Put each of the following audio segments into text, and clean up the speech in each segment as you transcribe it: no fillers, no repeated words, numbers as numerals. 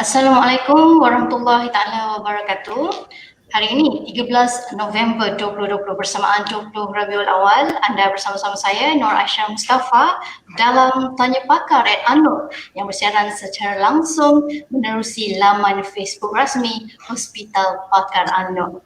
Assalamualaikum warahmatullahi taala wabarakatuh. Hari ini 13 November 2020 bersamaan 20 Rabiul Awal, anda bersama-sama saya Nur Aisyah Mustafa dalam Tanya Pakar @Anur yang bersiaran secara langsung menerusi laman Facebook rasmi Hospital Pakar Anur.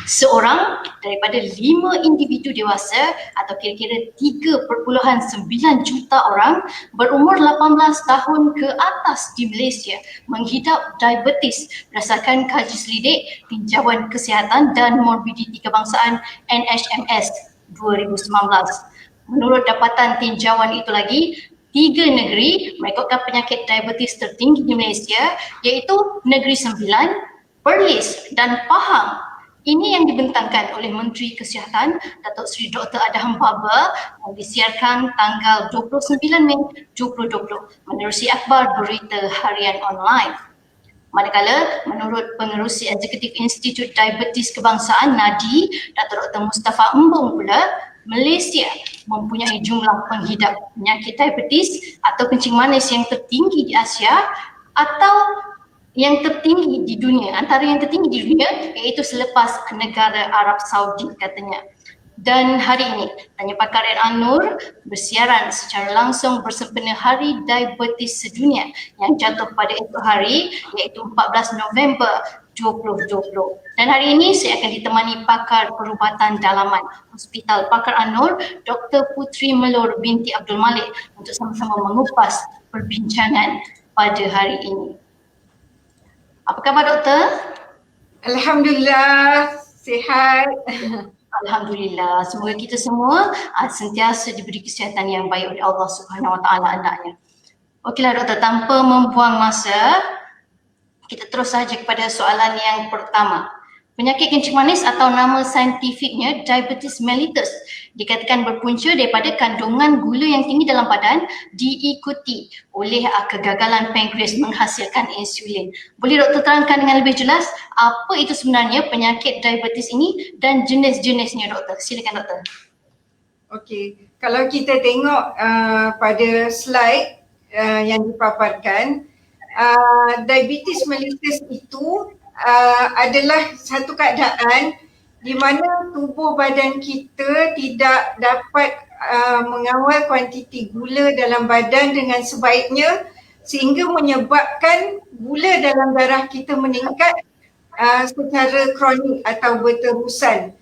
Seorang daripada 5 individu dewasa atau kira-kira 3.9 juta orang berumur 18 tahun ke atas di Malaysia menghidap diabetes berdasarkan kaji selidik Tinjauan Kesihatan dan Morbiditi Kebangsaan NHMS 2019. Menurut dapatan tinjauan itu lagi, 3 negeri merekodkan penyakit diabetes tertinggi di Malaysia iaitu Negeri Sembilan, Perlis dan Pahang. Ini yang dibentangkan oleh Menteri Kesihatan Datuk Seri Dr. Adham Baba yang disiarkan tanggal 29 Mei 2020 menerusi akhbar berita harian online. Manakala menurut Pengerusi Eksekutif Institut Diabetes Kebangsaan NADI, Dr. Mustafa Embong pula, Malaysia mempunyai jumlah penghidap penyakit diabetes atau kencing manis yang tertinggi di Asia atau yang tertinggi di dunia, antara yang tertinggi di dunia iaitu selepas negara Arab Saudi katanya. Dan hari ini Tanya Pakar @Anur bersiaran secara langsung bersempena Hari Diabetes Sedunia yang jatuh pada esok hari iaitu 14 November 2020. Dan hari ini saya akan ditemani pakar perubatan dalaman Hospital Pakar Anur, Dr. Putri Melur binti Abdul Malik untuk sama-sama mengupas perbincangan pada hari ini. Apa khabar doktor? Alhamdulillah, sihat. Alhamdulillah. Semoga kita semua sentiasa diberi kesihatan yang baik oleh Allah Subhanahu Wa Taala anaknya. Okeylah doktor, tanpa membuang masa, kita terus saja kepada soalan yang pertama. Penyakit kencing manis atau nama saintifiknya diabetes mellitus dikatakan berpunca daripada kandungan gula yang tinggi dalam badan diikuti oleh kegagalan pankreas menghasilkan insulin. Boleh doktor terangkan dengan lebih jelas apa itu sebenarnya penyakit diabetes ini dan jenis-jenisnya doktor? Silakan doktor. Okey, kalau kita tengok pada slide yang dipaparkan, diabetes mellitus itu adalah satu keadaan di mana tubuh badan kita tidak dapat mengawal kuantiti gula dalam badan dengan sebaiknya sehingga menyebabkan gula dalam darah kita meningkat secara kronik atau berterusan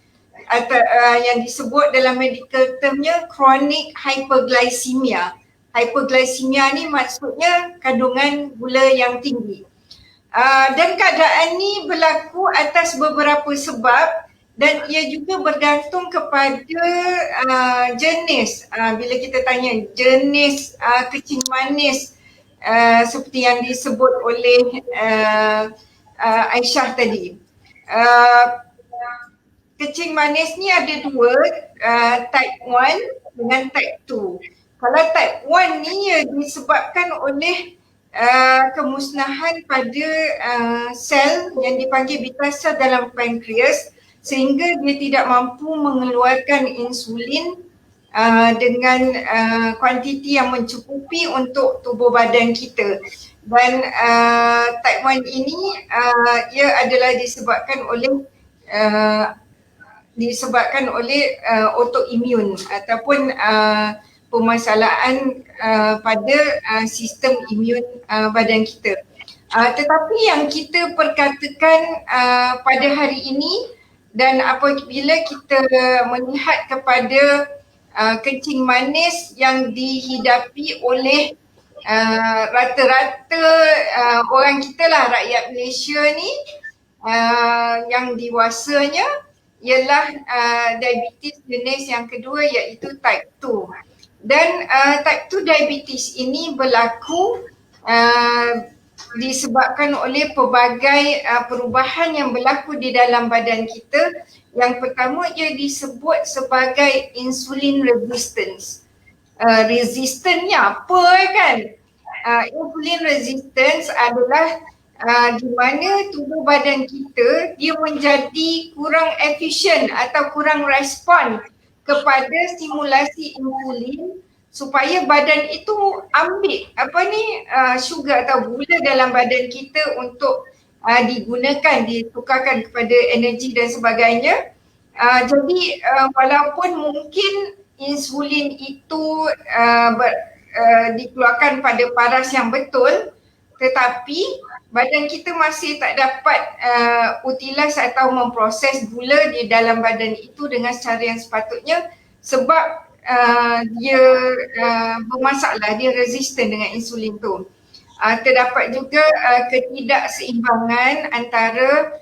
atau yang disebut dalam medical termnya chronic hyperglycemia. Hyperglycemia ni maksudnya kandungan gula yang tinggi. Dan keadaan ni berlaku atas beberapa sebab dan ia juga bergantung kepada jenis, bila kita tanya jenis kencing manis seperti yang disebut oleh Aisyah tadi. Kencing manis ni ada dua, type 1 dengan type 2. Kalau type 1 ni disebabkan oleh kemusnahan pada sel yang dipanggil beta sel dalam pankreas sehingga dia tidak mampu mengeluarkan insulin dengan kuantiti yang mencukupi untuk tubuh badan kita. Dan type 1 ini ia adalah disebabkan oleh autoimun ataupun permasalahan pada sistem imun badan kita. Tetapi yang kita perkatakan pada hari ini dan apabila kita melihat kepada kencing manis yang dihidapi oleh rata-rata orang kita lah, rakyat Malaysia ni yang dewasanya ialah diabetes jenis yang kedua iaitu type 2. Dan type 2 diabetes ini berlaku disebabkan oleh pelbagai perubahan yang berlaku di dalam badan kita. Yang pertama ia disebut sebagai insulin resistance. Resistance-nya apa kan? Insulin resistance adalah di mana tubuh badan kita dia menjadi kurang efisien atau kurang respon kepada stimulasi insulin supaya badan itu ambil sugar atau gula dalam badan kita untuk digunakan, ditukarkan kepada energi dan sebagainya. Jadi walaupun mungkin insulin itu dikeluarkan pada paras yang betul, tetapi badan kita masih tak dapat utilize atau memproses gula di dalam badan itu dengan secara yang sepatutnya, sebab dia bermasalah, dia resistant dengan insulin tu. Terdapat juga ketidakseimbangan antara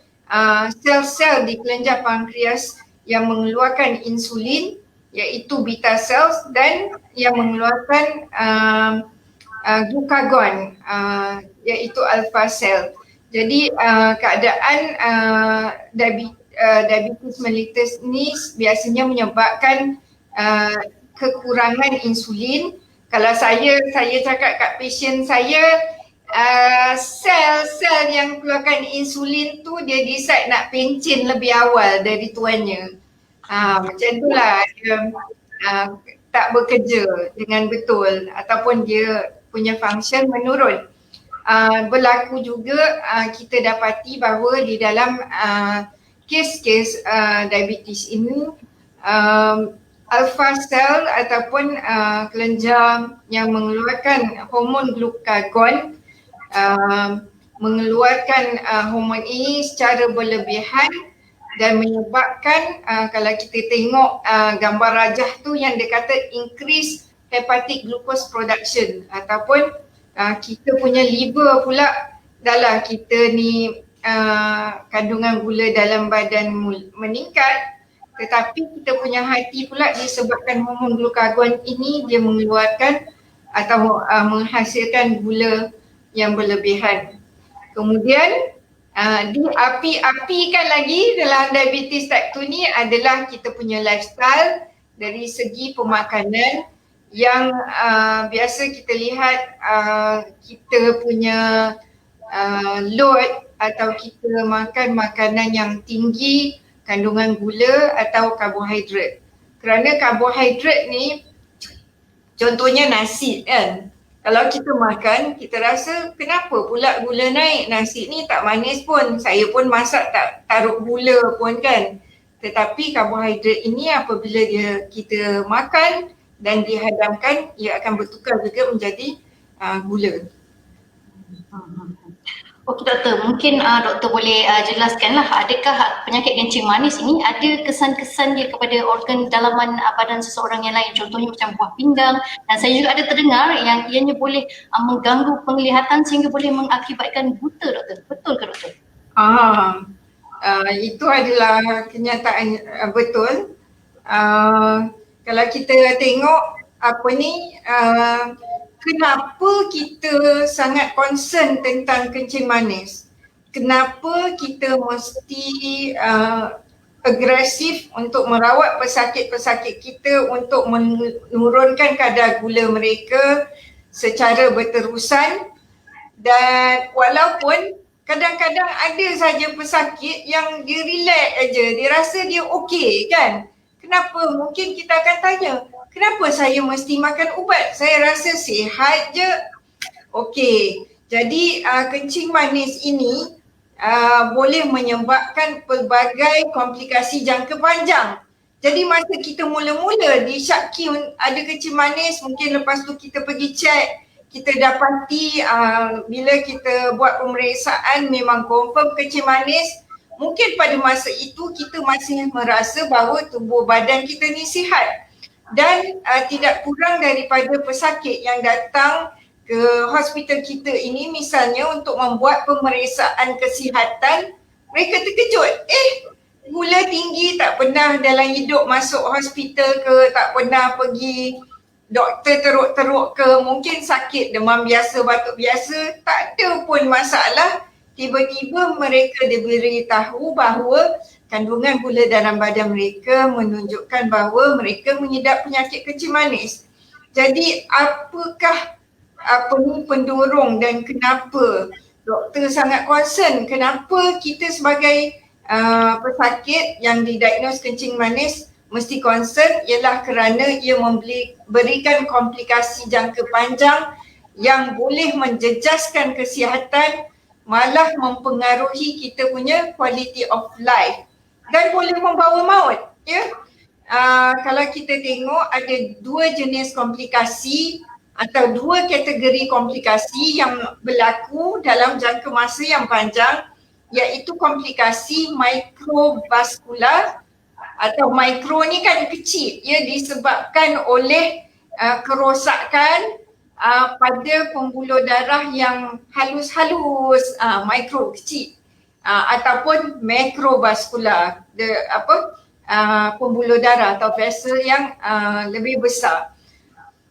sel-sel di kelenjar pankreas yang mengeluarkan insulin, iaitu beta cells, dan yang mengeluarkan glukagon, iaitu alpha cell. Jadi keadaan diabetes mellitus ni biasanya menyebabkan kekurangan insulin. Kalau saya cakap kat pasien saya, sel-sel yang keluarkan insulin tu dia decide nak pencin lebih awal dari tuannya. Macam itulah dia tak bekerja dengan betul ataupun dia punya function menurun. Berlaku juga kita dapati bahawa di dalam kes-kes diabetes ini, alpha cell ataupun kelenjar yang mengeluarkan hormon glukagon mengeluarkan hormon ini secara berlebihan dan menyebabkan kalau kita tengok gambar rajah tu yang dia kata increase hepatic glucose production, ataupun kita punya liver pula dahlah kita ni kandungan gula dalam badan meningkat, tetapi kita punya hati pula disebabkan hormon glukagon ini dia mengeluarkan atau menghasilkan gula yang berlebihan. Kemudian diapi-apikan lagi dalam diabetes type 2 ni adalah kita punya lifestyle dari segi pemakanan yang biasa kita lihat kita punya load atau kita makan makanan yang tinggi kandungan gula atau karbohidrat. Kerana karbohidrat ni contohnya nasi kan. Kalau kita makan, kita rasa kenapa pula gula naik? Nasi ni tak manis pun, saya pun masak tak taruh gula pun kan. Tetapi karbohidrat ini apabila kita makan dan dihadamkan, ia akan bertukar juga menjadi gula. Okey doktor, mungkin doktor boleh jelaskanlah adakah penyakit kencing manis ini ada kesan-kesan dia kepada organ dalaman badan seseorang yang lain, contohnya macam buah pinggang, dan saya juga ada terdengar yang ianya boleh mengganggu penglihatan sehingga boleh mengakibatkan buta doktor, betul ke doktor? Itu adalah kenyataan betul. Kalau kita tengok kenapa kita sangat concern tentang kencing manis? Kenapa kita mesti agresif untuk merawat pesakit-pesakit kita untuk menurunkan kadar gula mereka secara berterusan? Dan walaupun kadang-kadang ada saja pesakit yang dia relax aja, dia rasa dia okey kan? Kenapa? Mungkin kita akan tanya, kenapa saya mesti makan ubat? Saya rasa sihat je. Okey, jadi kencing manis ini boleh menyebabkan pelbagai komplikasi jangka panjang. Jadi masa kita mula-mula disyaki ada kencing manis, mungkin lepas tu kita pergi cek, kita dapati bila kita buat pemeriksaan memang confirm kencing manis, mungkin pada masa itu kita masih merasa bahawa tubuh badan kita ni sihat. Dan tidak kurang daripada pesakit yang datang ke hospital kita ini misalnya untuk membuat pemeriksaan kesihatan, mereka terkejut. Gula tinggi, tak pernah dalam hidup masuk hospital ke, tak pernah pergi doktor teruk-teruk ke, mungkin sakit demam biasa, batuk biasa, tak ada pun masalah. Tiba-tiba mereka diberitahu bahawa kandungan gula dalam badan mereka menunjukkan bahawa mereka mengidap penyakit kencing manis. Jadi apakah pendorong dan kenapa doktor sangat concern, kenapa kita sebagai pesakit yang didiagnos kencing manis mesti concern ialah kerana ia memberikan komplikasi jangka panjang yang boleh menjejaskan kesihatan, malah mempengaruhi kita punya quality of life dan boleh membawa maut, ya. Kalau kita tengok ada dua jenis komplikasi atau dua kategori komplikasi yang berlaku dalam jangka masa yang panjang, iaitu komplikasi mikrovaskular atau mikro ni kan kecil, ya, disebabkan oleh kerosakan pada pembuluh darah yang halus-halus, mikro kecil, ataupun makrovaskular, pembuluh darah atau vessel yang lebih besar.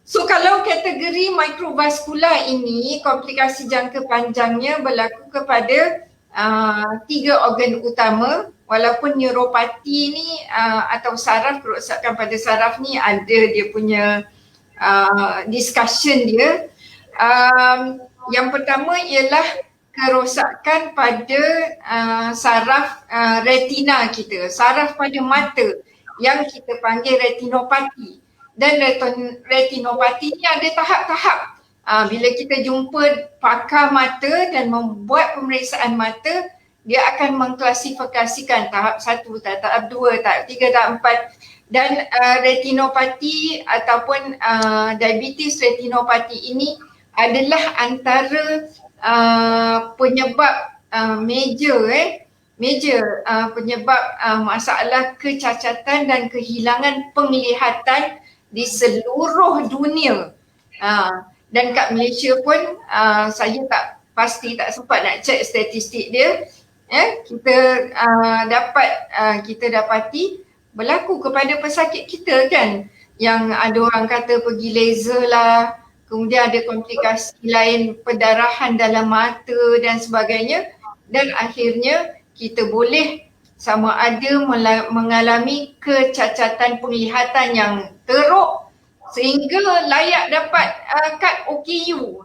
So kalau kategori mikrovaskular ini, komplikasi jangka panjangnya berlaku kepada 3 organ utama, walaupun neuropati ni atau saraf, kerosakan pada saraf ni ada dia punya discussion dia. Yang pertama ialah kerosakan pada saraf retina kita, saraf pada mata yang kita panggil retinopati. Dan retinopati ni ada tahap-tahap. Bila kita jumpa pakar mata dan membuat pemeriksaan mata, dia akan mengklasifikasikan tahap 1, tahap 2, tahap 3, tahap 4. Dan retinopati ataupun diabetes retinopati ini adalah antara penyebab major penyebab masalah kecacatan dan kehilangan penglihatan di seluruh dunia. Dan kat Malaysia pun saya tak sempat nak cek statistik dia. Kita dapati berlaku kepada pesakit kita kan, yang ada orang kata pergi laser lah, kemudian ada komplikasi lain, perdarahan dalam mata dan sebagainya, dan akhirnya kita boleh sama ada mengalami kecacatan penglihatan yang teruk sehingga layak dapat kad OKU.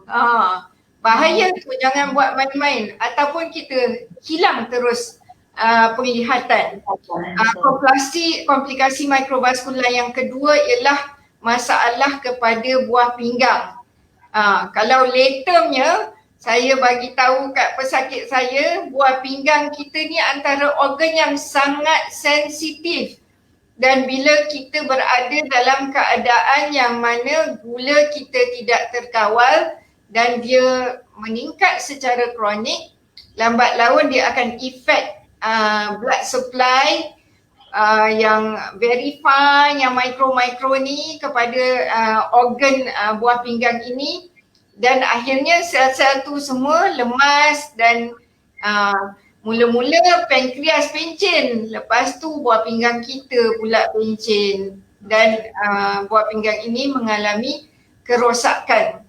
Bahaya tu, jangan buat main-main, ataupun kita hilang terus penglihatan. Komplikasi mikrovaskular yang kedua ialah masalah kepada buah pinggang. Kalau laternya, saya bagi tahu kat pesakit saya, buah pinggang kita ni antara organ yang sangat sensitif. Dan bila kita berada dalam keadaan yang mana gula kita tidak terkawal dan dia meningkat secara kronik, lambat laun dia akan efek blood supply yang very fine, yang mikro-mikro ni kepada organ buah pinggang ini, dan akhirnya sel-sel tu semua lemas dan mula-mula pankreas pencen, lepas tu buah pinggang kita pula pencen, dan buah pinggang ini mengalami kerosakan.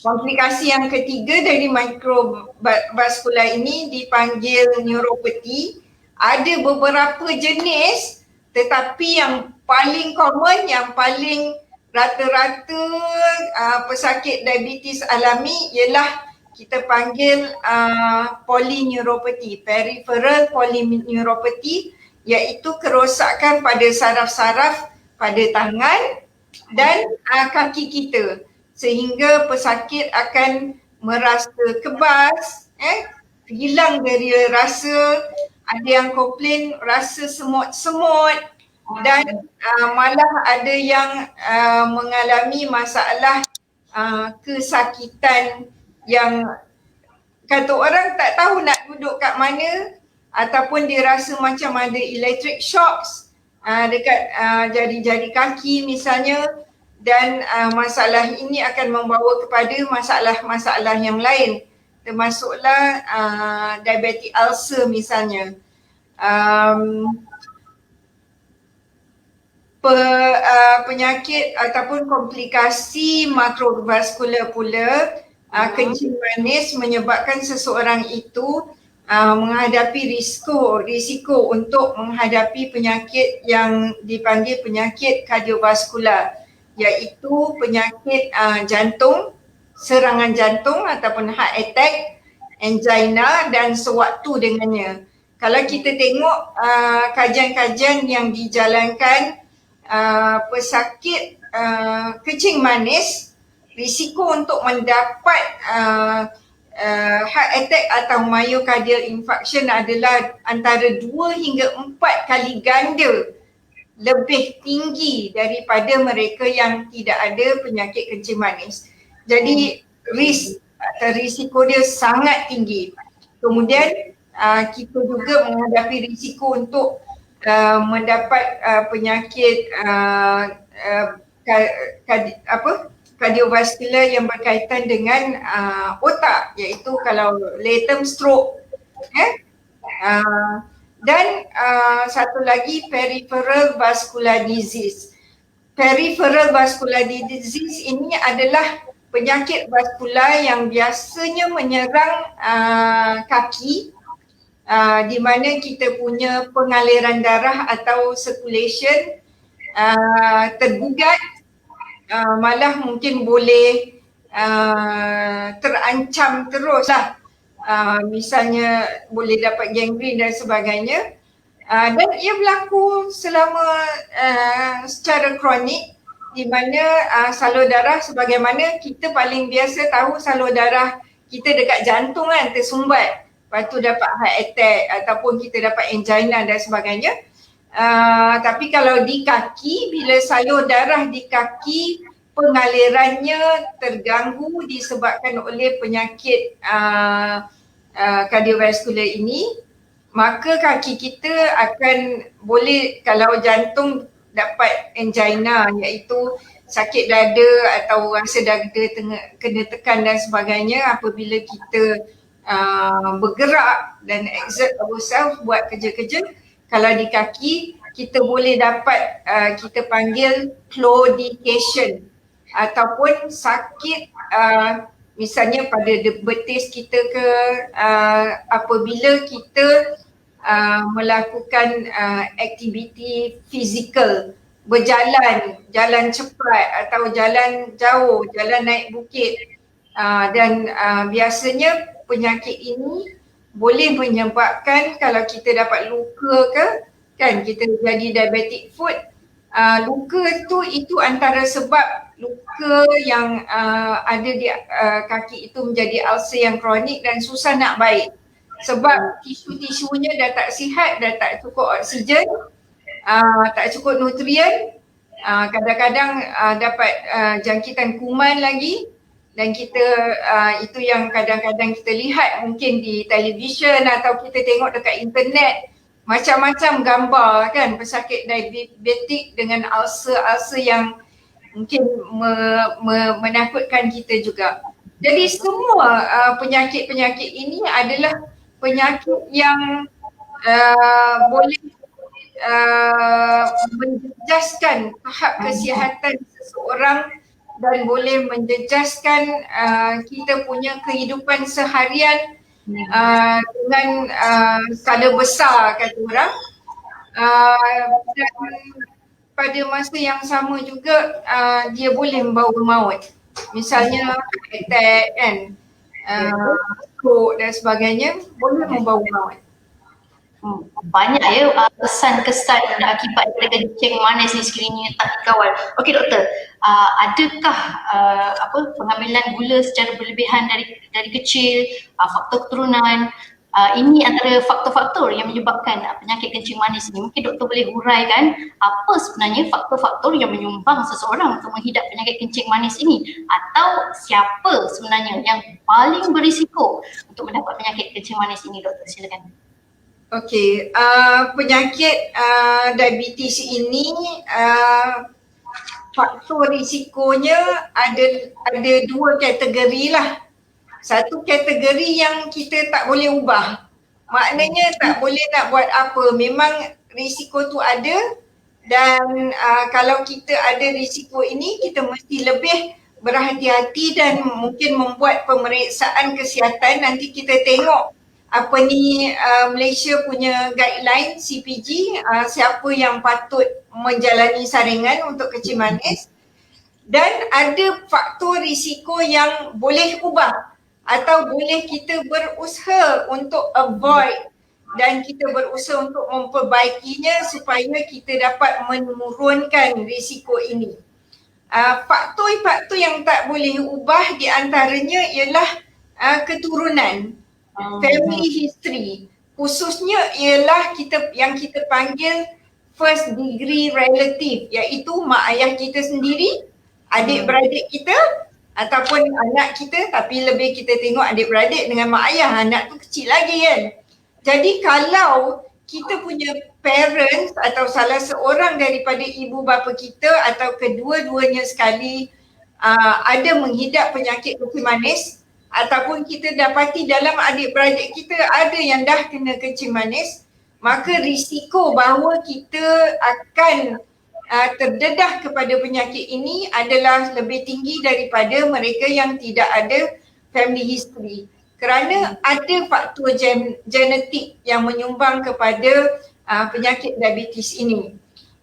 Komplikasi yang ketiga dari mikrovaskular ini dipanggil neuropati. Ada beberapa jenis, tetapi yang paling common, yang paling rata-rata pesakit diabetes alami ialah kita panggil polyneuropati, peripheral polyneuropati, iaitu kerosakan pada saraf-saraf pada tangan dan kaki kita, sehingga pesakit akan merasa kebas, hilang dari rasa, ada yang komplain rasa semut-semut, dan malah ada yang mengalami masalah kesakitan yang kata orang tak tahu nak duduk kat mana, ataupun dia rasa macam ada electric shocks dekat jari-jari kaki misalnya, dan masalah ini akan membawa kepada masalah-masalah yang lain, termasuklah diabetic ulcer misalnya. Penyakit ataupun komplikasi makrovaskular pula, kencing manis menyebabkan seseorang itu menghadapi risiko untuk menghadapi penyakit yang dipanggil penyakit kardiovaskular, iaitu penyakit jantung, serangan jantung ataupun heart attack, angina dan sewaktu dengannya. Kalau kita tengok kajian-kajian yang dijalankan, pesakit kencing manis, risiko untuk mendapat heart attack atau myocardial infarction adalah antara 2 hingga 4 kali ganda lebih tinggi daripada mereka yang tidak ada penyakit kencing manis. Jadi risiko dia sangat tinggi. Kemudian kita juga menghadapi risiko untuk mendapat penyakit kardiovaskular yang berkaitan dengan otak, iaitu kalau latent stroke, dan satu lagi peripheral vascular disease. Peripheral vascular disease ini adalah penyakit vaskular yang biasanya menyerang kaki, di mana kita punya pengaliran darah atau circulation tergugat, malah mungkin boleh terancam terus lah. Misalnya boleh dapat gangren dan sebagainya. Dan ia berlaku selama secara kronik, di mana salur darah, sebagaimana kita paling biasa tahu salur darah kita dekat jantung kan, tersumbat, lepas tu dapat heart attack ataupun kita dapat angina dan sebagainya. Tapi kalau di kaki, bila salur darah di kaki pengalirannya terganggu disebabkan oleh penyakit kardiovaskular ini, maka kaki kita akan boleh, kalau jantung dapat angina, iaitu sakit dada atau rasa dada kena tekan dan sebagainya apabila kita bergerak dan exert ourselves, buat kerja-kerja. Kalau di kaki, kita boleh dapat kita panggil claudication ataupun sakit misalnya pada betis kita ke, apabila kita melakukan aktiviti fizikal, berjalan, jalan cepat atau jalan jauh, jalan naik bukit, dan biasanya penyakit ini boleh menyebabkan, kalau kita dapat luka ke, kan kita jadi diabetic foot, luka itu antara sebab luka yang ada di kaki itu menjadi ulcer yang kronik dan susah nak baik. Sebab tisu-tisunya dah tak sihat, dah tak cukup oksigen, tak cukup nutrien, kadang-kadang dapat jangkitan kuman lagi, dan kita itu yang kadang-kadang kita lihat mungkin di televisyen atau kita tengok dekat internet, macam-macam gambar kan pesakit diabetik dengan ulcer yang mungkin menakutkan kita juga. Jadi semua penyakit-penyakit ini adalah penyakit yang boleh menjejaskan tahap kesihatan seseorang dan boleh menjejaskan kita punya kehidupan seharian dengan skala besar, kata orang. Dan pada masa yang sama juga dia boleh membawa maut. Misalnya attack kan, stroke dan sebagainya, boleh membawa maut. Banyak ya kesan-kesan akibat daripada kencing manis ni sekiranya tak dikawal. Okey doktor, adakah pengambilan gula secara berlebihan dari kecil, faktor keturunan, ini antara faktor-faktor yang menyebabkan penyakit kencing manis ni? Mungkin doktor boleh huraikan apa sebenarnya faktor-faktor yang menyumbang seseorang untuk menghidap penyakit kencing manis ini, atau siapa sebenarnya yang paling berisiko untuk mendapat penyakit kencing manis ini, doktor? Silakan. Okey, penyakit diabetes ini faktor risikonya ada 2 kategori lah. Satu kategori yang kita tak boleh ubah, maknanya tak boleh nak buat apa, memang risiko tu ada, dan kalau kita ada risiko ini, kita mesti lebih berhati-hati dan mungkin membuat pemeriksaan kesihatan. Nanti kita tengok apa ni Malaysia punya guideline CPG, siapa yang patut menjalani saringan untuk kencing manis, dan ada faktor risiko yang boleh ubah atau boleh kita berusaha untuk avoid dan kita berusaha untuk memperbaikinya supaya kita dapat menurunkan risiko ini. Faktor-faktor yang tak boleh ubah di antaranya ialah keturunan, family history. Khususnya ialah yang kita panggil first degree relative, iaitu mak ayah kita sendiri, adik-beradik kita ataupun anak kita, tapi lebih kita tengok adik-beradik dengan mak ayah, anak tu kecil lagi kan. Jadi kalau kita punya parents atau salah seorang daripada ibu bapa kita atau kedua-duanya sekali ada menghidap penyakit kencing manis, ataupun kita dapati dalam adik-beradik kita ada yang dah kena kencing manis, maka risiko bahawa kita akan terdedah kepada penyakit ini adalah lebih tinggi daripada mereka yang tidak ada family history. Kerana ada faktor genetik yang menyumbang kepada penyakit diabetes ini.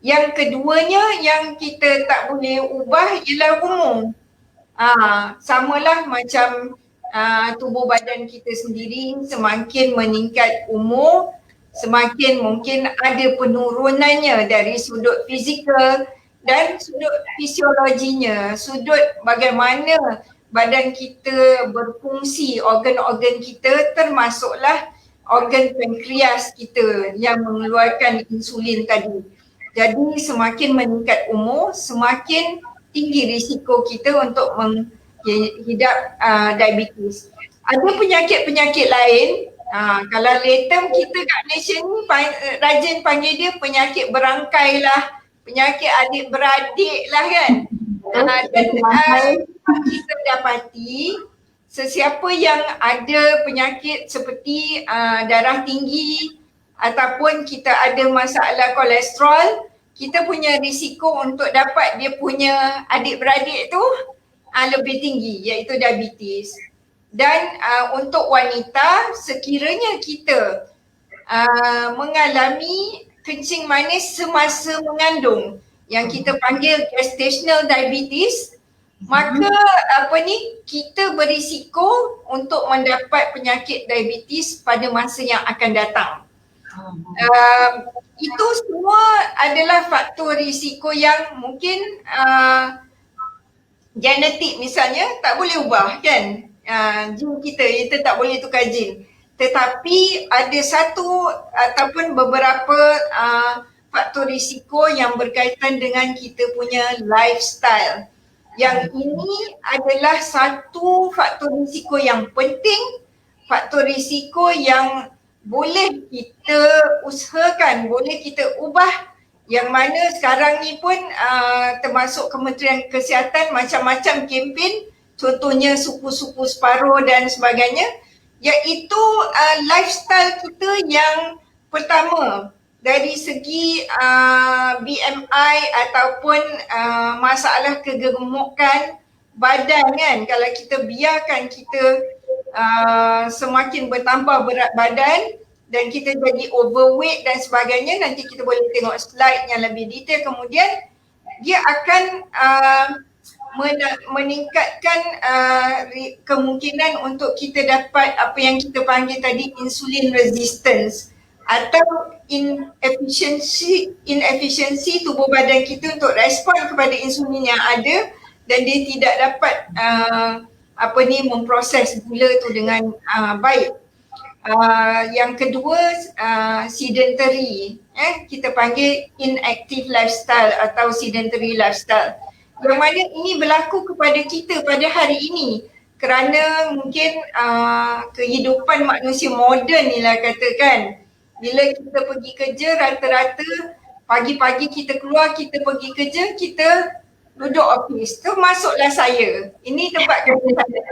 Yang keduanya yang kita tak boleh ubah ialah umur. Samalah macam tubuh badan kita sendiri, semakin meningkat umur, semakin mungkin ada penurunannya dari sudut fizikal dan sudut fisiologinya, sudut bagaimana badan kita berfungsi, organ-organ kita termasuklah organ pankreas kita yang mengeluarkan insulin tadi. Jadi semakin meningkat umur, semakin tinggi risiko kita untuk menghidap diabetes. Ada penyakit-penyakit lain, kalau latem kita kat Malaysia ni rajin panggil dia penyakit berangkai lah, penyakit adik-beradik lah kan. Dan kita dapati sesiapa yang ada penyakit seperti darah tinggi ataupun kita ada masalah kolesterol, kita punya risiko untuk dapat dia punya adik-beradik tu lebih tinggi, iaitu diabetes. Dan untuk wanita, sekiranya kita mengalami kencing manis semasa mengandung yang kita panggil gestational diabetes, maka kita berisiko untuk mendapat penyakit diabetes pada masa yang akan datang. Itu semua adalah faktor risiko yang mungkin genetik misalnya tak boleh ubah kan. Jin kita tak boleh tukar jin. Tetapi ada satu ataupun beberapa faktor risiko yang berkaitan dengan kita punya lifestyle. Yang ini adalah satu faktor risiko yang penting, faktor risiko yang boleh kita usahakan, boleh kita ubah, yang mana sekarang ni pun termasuk Kementerian Kesihatan macam-macam kempen, contohnya suku-suku separuh dan sebagainya, iaitu lifestyle kita yang pertama dari segi BMI ataupun masalah kegemukan badan kan. Kalau kita biarkan kita semakin bertambah berat badan dan kita jadi overweight dan sebagainya, nanti kita boleh tengok slide yang lebih detail kemudian, dia akan meningkatkan kemungkinan untuk kita dapat apa yang kita panggil tadi insulin resistance atau inefficiency tubuh badan kita untuk respon kepada insulin yang ada, dan dia tidak dapat memproses gula tu dengan baik. Yang kedua, sedentary, kita panggil inactive lifestyle atau sedentary lifestyle, yang mana ini berlaku kepada kita pada hari ini kerana mungkin kehidupan manusia moden ni lah katakan. Bila kita pergi kerja, rata-rata pagi-pagi kita keluar, kita pergi kerja, kita duduk office. Tu masuklah saya. Ini tempat kerja saya.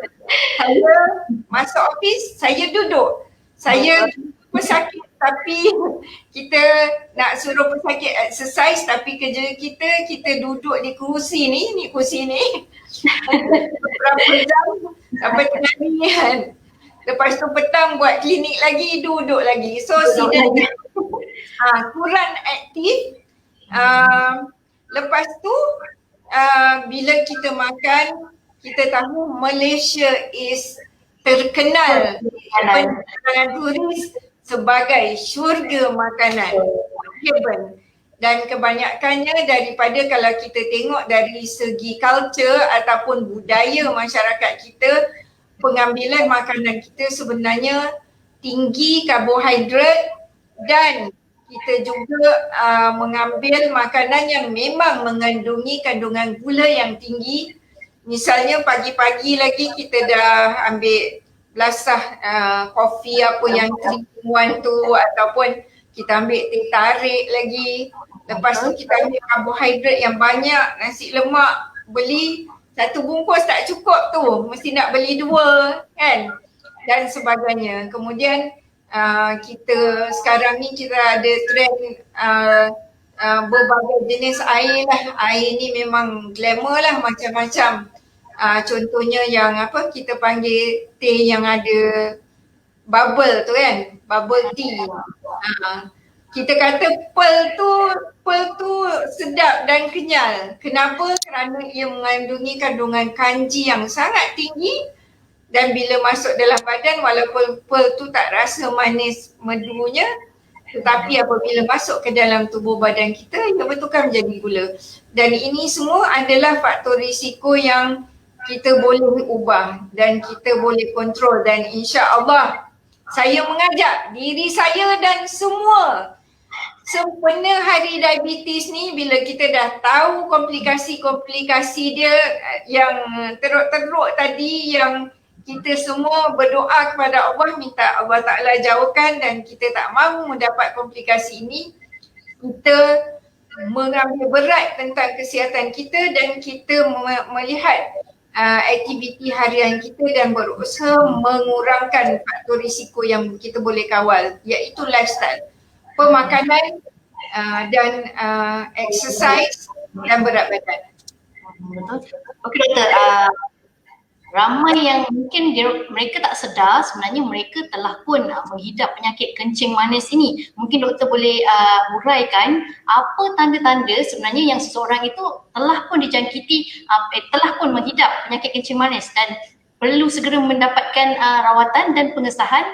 Saya masuk office, saya duduk. Saya pesakit, tapi kita nak suruh pesakit exercise, tapi kerja kita duduk di kursi ni berapa jam sampai tengah ni kan. Lepas tu petang buat klinik lagi, duduk lagi. So sedang kurang aktif. Lepas tu bila kita makan, kita tahu Malaysia is terkenal dengan turis sebagai syurga makanan, heaven. Dan kebanyakannya daripada kalau kita tengok dari segi culture ataupun budaya masyarakat kita, pengambilan makanan kita sebenarnya tinggi karbohidrat dan kita juga mengambil makanan yang memang mengandungi kandungan gula yang tinggi. Misalnya pagi-pagi lagi kita dah ambil belasah kopi apa yang 3-in-1 tu, ataupun kita ambil teh tarik lagi. Lepas tu kita ambil karbohidrat yang banyak, nasi lemak beli 1 bungkus tak cukup tu, mesti nak beli 2 kan, dan sebagainya. Kemudian kita sekarang ni kita ada trend berbagai jenis air lah. Air ni memang glamour lah, macam-macam. Contohnya yang apa kita panggil teh yang ada bubble tu kan, bubble tea. Kita kata pearl tu sedap dan kenyal. Kenapa? Kerana ia mengandungi kandungan kanji yang sangat tinggi dan bila masuk dalam badan walaupun pearl tu tak rasa manis medunya, tetapi apabila masuk ke dalam tubuh badan kita, ia bertukar menjadi gula. Dan ini semua adalah faktor risiko yang kita boleh ubah dan kita boleh kontrol, dan insya-Allah saya mengajak diri saya dan semua sempena hari diabetes ni, bila kita dah tahu komplikasi-komplikasi dia yang teruk-teruk tadi, yang kita semua berdoa kepada Allah, minta Allah Ta'ala jauhkan dan kita tak mahu mendapat komplikasi ini, kita mengambil berat tentang kesihatan kita dan kita melihat aktiviti harian kita dan berusaha mengurangkan faktor risiko yang kita boleh kawal, iaitu lifestyle, pemakanan dan exercise dan berat badan. Betul. Okey doktor, ramai yang mungkin mereka tak sedar sebenarnya mereka telah pun menghidap penyakit kencing manis ini. Mungkin doktor boleh huraikan apa tanda-tanda sebenarnya yang seseorang itu telah pun dijangkiti, telah pun menghidap penyakit kencing manis dan perlu segera mendapatkan rawatan dan pengesahan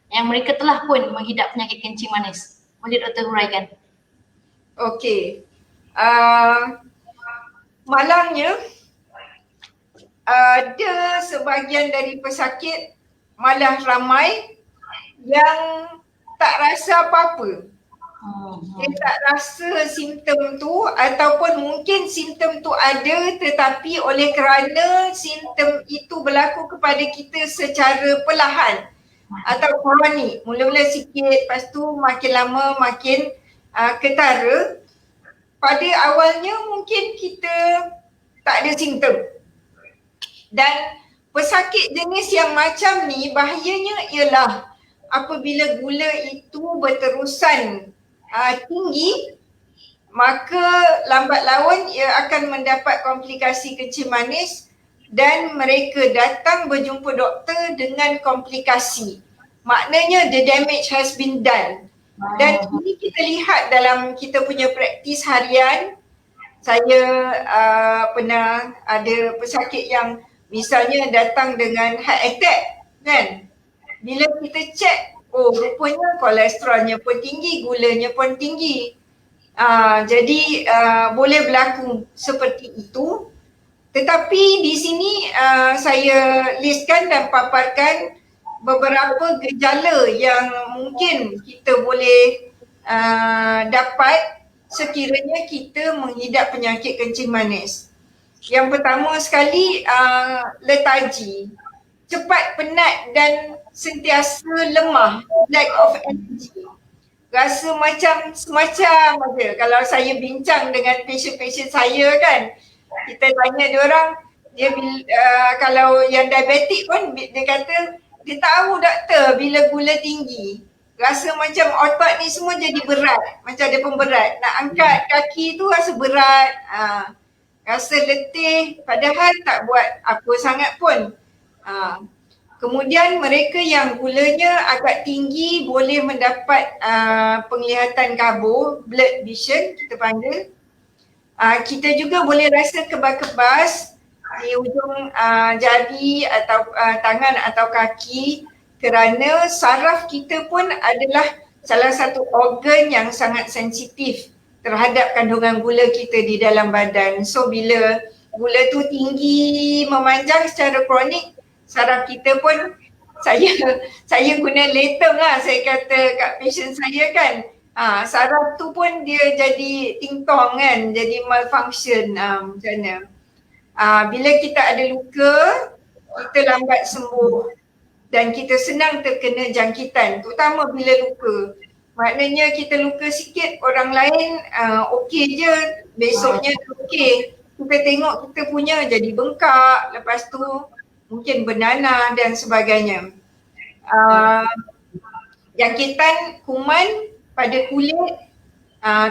yang mereka telah pun menghidap penyakit kencing manis. Boleh doktor huraikan? Okey. Malangnya ada sebahagian dari pesakit malah ramai yang tak rasa apa-apa. Dia tak rasa simptom tu, ataupun mungkin simptom tu ada tetapi oleh kerana simptom itu berlaku kepada kita secara perlahan atau kronik, mula-mula sikit, lepas tu makin lama makin ketara. Pada awalnya mungkin kita tak ada simptom. Dan pesakit jenis yang macam ni bahayanya ialah apabila gula itu berterusan tinggi, maka lambat laun ia akan mendapat komplikasi kencing manis dan mereka datang berjumpa doktor dengan komplikasi. Maknanya the damage has been done. Dan ini kita lihat dalam kita punya praktis harian. Saya pernah ada pesakit yang misalnya datang dengan heart attack kan. Bila kita cek, oh rupanya kolesterolnya pun tinggi, gulanya pun tinggi. Jadi boleh berlaku seperti itu. Tetapi di sini saya listkan dan paparkan beberapa gejala yang mungkin kita boleh dapat sekiranya kita menghidap penyakit kencing manis. Yang pertama sekali, letargi, cepat penat dan sentiasa lemah, lack of energy. Rasa macam semacam aja. Kalau saya bincang dengan patient-patient saya kan, kita tanya diorang, kalau yang diabetik pun dia kata dia tahu doktor bila gula tinggi, rasa macam otot ni semua jadi berat, macam ada pemberat. Nak angkat kaki tu rasa berat, rasa letih padahal tak buat apa sangat pun. Kemudian mereka yang gulanya agak tinggi boleh mendapat penglihatan kabur, blurred vision kita panggil. Kita juga boleh rasa kebas-kebas di ujung jari atau tangan atau kaki kerana saraf kita pun adalah salah satu organ yang sangat sensitif terhadap kandungan gula kita di dalam badan. So bila gula tu tinggi memanjang secara kronik, saraf kita pun saya guna later lah, saya kata kat patient saya kan, saraf tu pun dia jadi tingtong kan, jadi malfunction macam mana. Bila kita ada luka, kita lambat sembuh dan kita senang terkena jangkitan, terutama bila luka. Maknanya kita luka sikit, orang lain okey je, besoknya okey. Kita tengok kita punya jadi bengkak, lepas tu mungkin bernanah dan sebagainya. Jangkitan kuman pada kulit,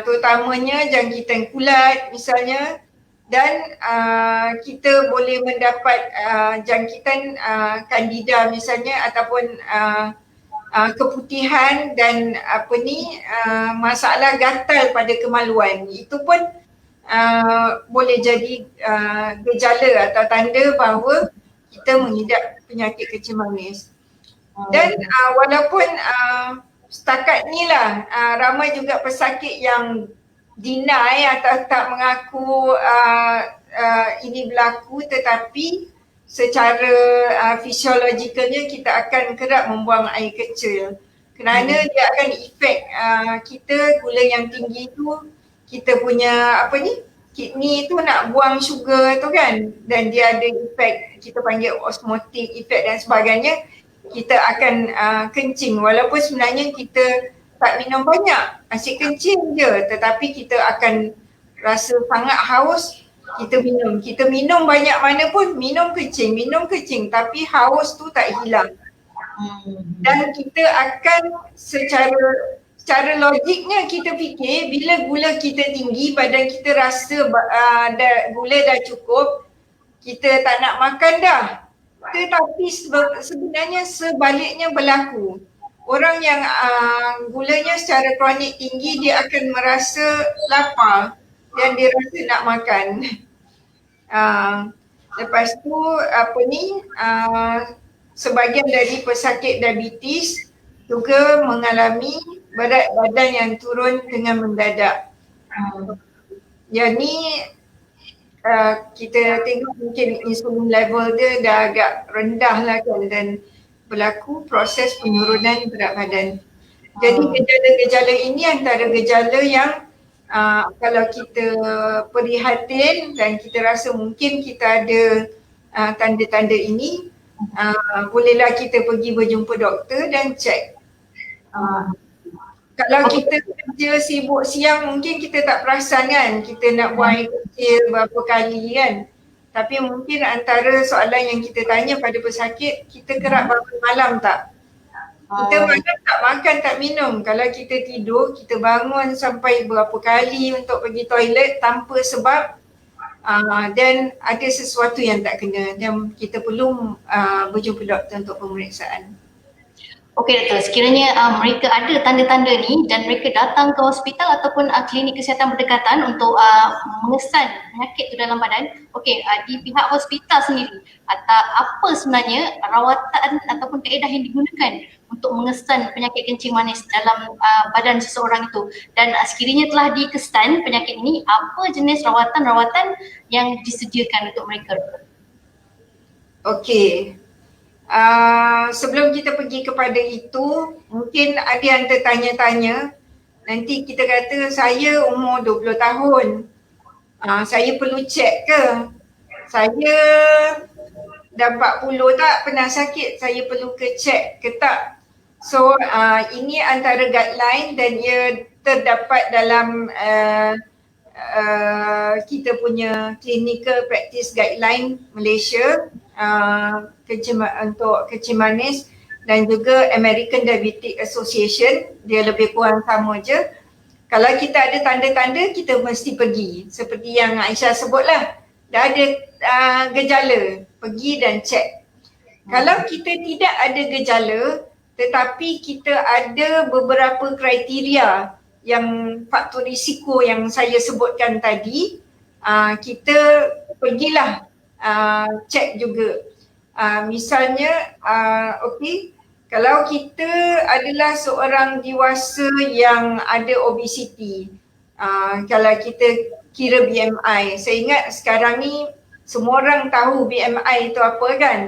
terutamanya jangkitan kulat misalnya, dan kita boleh mendapat jangkitan kandida misalnya, ataupun keputihan dan masalah gatal pada kemaluan. Itu pun boleh jadi gejala atau tanda bahawa kita mengidap penyakit kencing manis. Dan walaupun setakat ni lah ramai juga pesakit yang deny atau tak mengaku ini berlaku, tetapi secara fisiologikalnya kita akan kerap membuang air kecil kerana dia akan efek kita. Gula yang tinggi tu, kita punya kidney tu nak buang sugar tu kan, dan dia ada efek, kita panggil osmotic effect dan sebagainya. Kita akan kencing walaupun sebenarnya kita tak minum banyak, asyik kencing je, tetapi kita akan rasa sangat haus. Kita minum banyak mana pun, minum kencing, tapi haus tu tak hilang. Dan kita akan secara logiknya kita fikir bila gula kita tinggi, badan kita rasa gula dah cukup, kita tak nak makan dah. Tetapi sebenarnya sebaliknya berlaku. Orang yang gulanya secara kronik tinggi, dia akan merasa lapar dan dia rasa nak makan. Lepas tu sebahagian dari pesakit diabetes juga mengalami berat badan yang turun dengan mendadak. Yang ni kita tengok mungkin insulin level dia dah agak rendah lah kan, dan berlaku proses penurunan berat badan. Jadi gejala-gejala ini antara gejala yang kalau kita prihatin dan kita rasa mungkin kita ada tanda-tanda ini, bolehlah kita pergi berjumpa doktor dan cek. Kalau kita kerja sibuk siang, mungkin kita tak perasan kan, kita nak buang air kecil berapa kali kan. Tapi mungkin antara soalan yang kita tanya pada pesakit, kita kerap bangun malam tak? Kita malam tak makan, tak minum. Kalau kita tidur, kita bangun sampai berapa kali untuk pergi toilet tanpa sebab, dan ada sesuatu yang tak kena, dan kita perlu berjumpa doktor untuk pemeriksaan. Okey doktor, sekiranya mereka ada tanda-tanda ni dan mereka datang ke hospital ataupun klinik kesihatan berdekatan untuk mengesan penyakit tu dalam badan, okey, di pihak hospital sendiri atau apa sebenarnya rawatan ataupun kaedah yang digunakan untuk mengesan penyakit kencing manis dalam badan seseorang itu, dan sekiranya telah dikesan penyakit ini, apa jenis rawatan-rawatan yang disediakan untuk mereka? Okey. Sebelum kita pergi kepada itu, mungkin ada yang tertanya-tanya, nanti kita kata saya umur 20 tahun, saya perlu cek ke? Saya dah 40 tak pernah sakit, saya perlu ke cek ke tak? So ini antara guideline dan ia terdapat dalam kita punya clinical practice guideline Malaysia, untuk kencing manis, dan juga American Diabetic Association, dia lebih kurang sama je. Kalau kita ada tanda-tanda, kita mesti pergi. Seperti yang Aisyah sebutlah, dah ada gejala, pergi dan cek. Kalau kita tidak ada gejala, tetapi kita ada beberapa kriteria yang faktor risiko yang saya sebutkan tadi, kita pergilah cek juga. Misalnya, okey, Kalau kita adalah seorang dewasa yang ada obesiti, kalau kita kira BMI, saya ingat sekarang ni semua orang tahu BMI itu apa kan.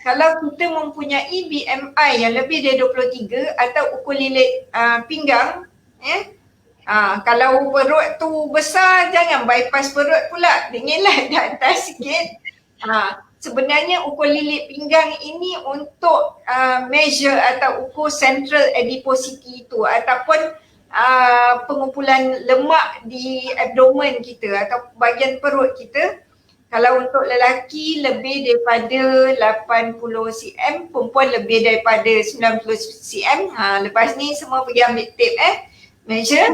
Kalau kita mempunyai BMI yang lebih dari 23 atau ukur lilit pinggang, kalau perut tu besar, jangan bypass perut pula, dinginlah di atas sikit. Sebenarnya ukur lilit pinggang ini untuk measure atau ukur central adiposity itu ataupun pengumpulan lemak di abdomen kita atau bahagian perut kita. Kalau untuk lelaki lebih daripada 80 cm, perempuan lebih daripada 90 cm. Lepas ni semua pergi ambil tape measure.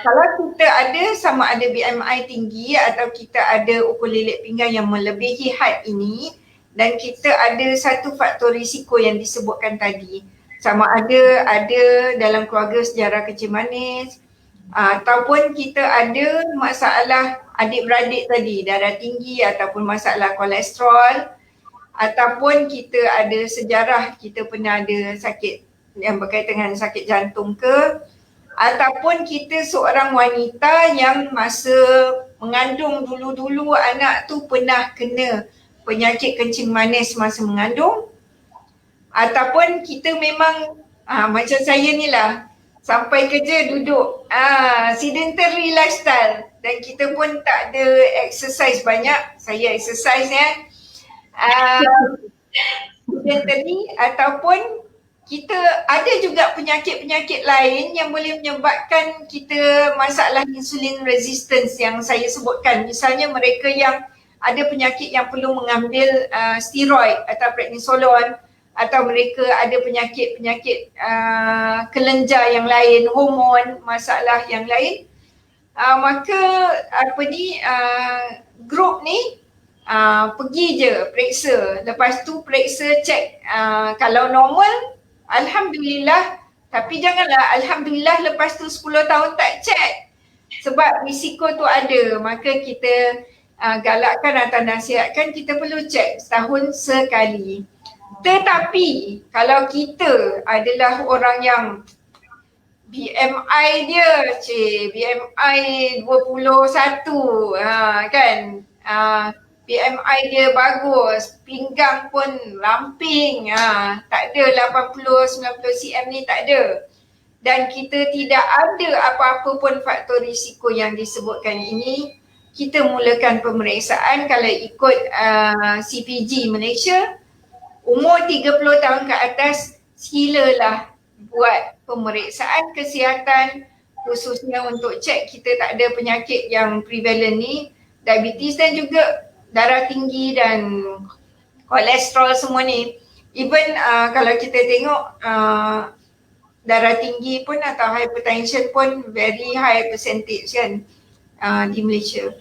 Kalau kita ada sama ada BMI tinggi atau kita ada ukur lilit pinggang yang melebihi had ini dan kita ada satu faktor risiko yang disebutkan tadi, sama ada dalam keluarga sejarah kencing manis ataupun kita ada masalah adik-beradik tadi, darah tinggi ataupun masalah kolesterol, ataupun kita ada sejarah kita pernah ada sakit yang berkaitan dengan sakit jantung ke, ataupun kita seorang wanita yang masa mengandung dulu-dulu anak tu pernah kena penyakit kencing manis masa mengandung, ataupun kita memang macam saya ni lah, sampai kerja duduk sedentary lifestyle dan kita pun tak ada exercise banyak. Saya exercise sedentary, ataupun kita ada juga penyakit-penyakit lain yang boleh menyebabkan kita masalah insulin resistance yang saya sebutkan. Misalnya mereka yang ada penyakit yang perlu mengambil steroid atau prednisolon, atau mereka ada penyakit-penyakit kelenjar yang lain, hormon, masalah yang lain, maka grup ni pergi je periksa, lepas tu periksa cek kalau normal, alhamdulillah, tapi janganlah alhamdulillah lepas tu 10 tahun tak cek, sebab risiko tu ada. Maka kita galakkan atau nasihatkan kita perlu cek setahun sekali. Tetapi kalau kita adalah orang yang BMI dia BMI 21 kan, BMI dia bagus, pinggang pun ramping, tak ada 80-90 cm ni, tak ada, dan kita tidak ada apa-apa pun faktor risiko yang disebutkan ini, kita mulakan pemeriksaan. Kalau ikut CPG Malaysia, umur 30 tahun ke atas silalah buat pemeriksaan kesihatan, khususnya untuk cek kita tak ada penyakit yang prevalent ni, diabetes dan juga darah tinggi dan kolesterol semua ni. Even kalau kita tengok darah tinggi pun atau hypertension pun very high percentage kan di Malaysia.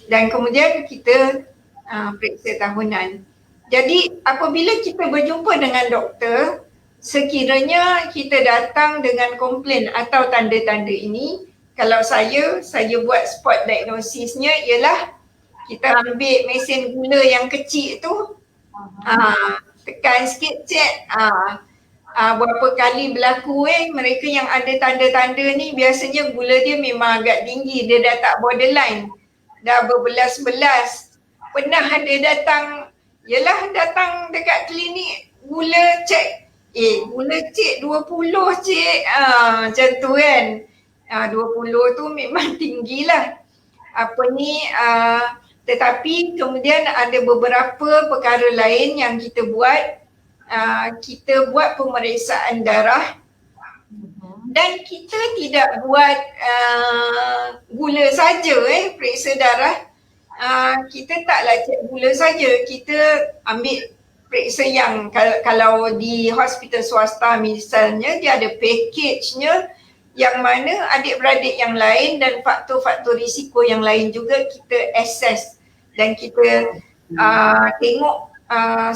Dan kemudian kita periksa tahunan. Jadi apabila kita berjumpa dengan doktor, sekiranya kita datang dengan komplain atau tanda-tanda ini, kalau saya buat spot diagnosisnya ialah kita ambil mesin gula yang kecil tu, tekan sikit cek, berapa kali berlaku mereka yang ada tanda-tanda ni biasanya gula dia memang agak tinggi, dia dah tak borderline, dah berbelas-belas. Pernah ada datang dekat klinik, gula cek, gula cik 20 cik, macam tu kan. 20 tu memang tinggilah. Tetapi kemudian ada beberapa perkara lain yang kita buat. Kita buat pemeriksaan darah dan kita tidak buat gula saja periksa darah. Kita taklah cek gula saja, kita ambil periksa yang kalau di hospital swasta misalnya, dia ada package-nya yang mana adik-beradik yang lain dan faktor-faktor risiko yang lain juga kita assess dan kita tengok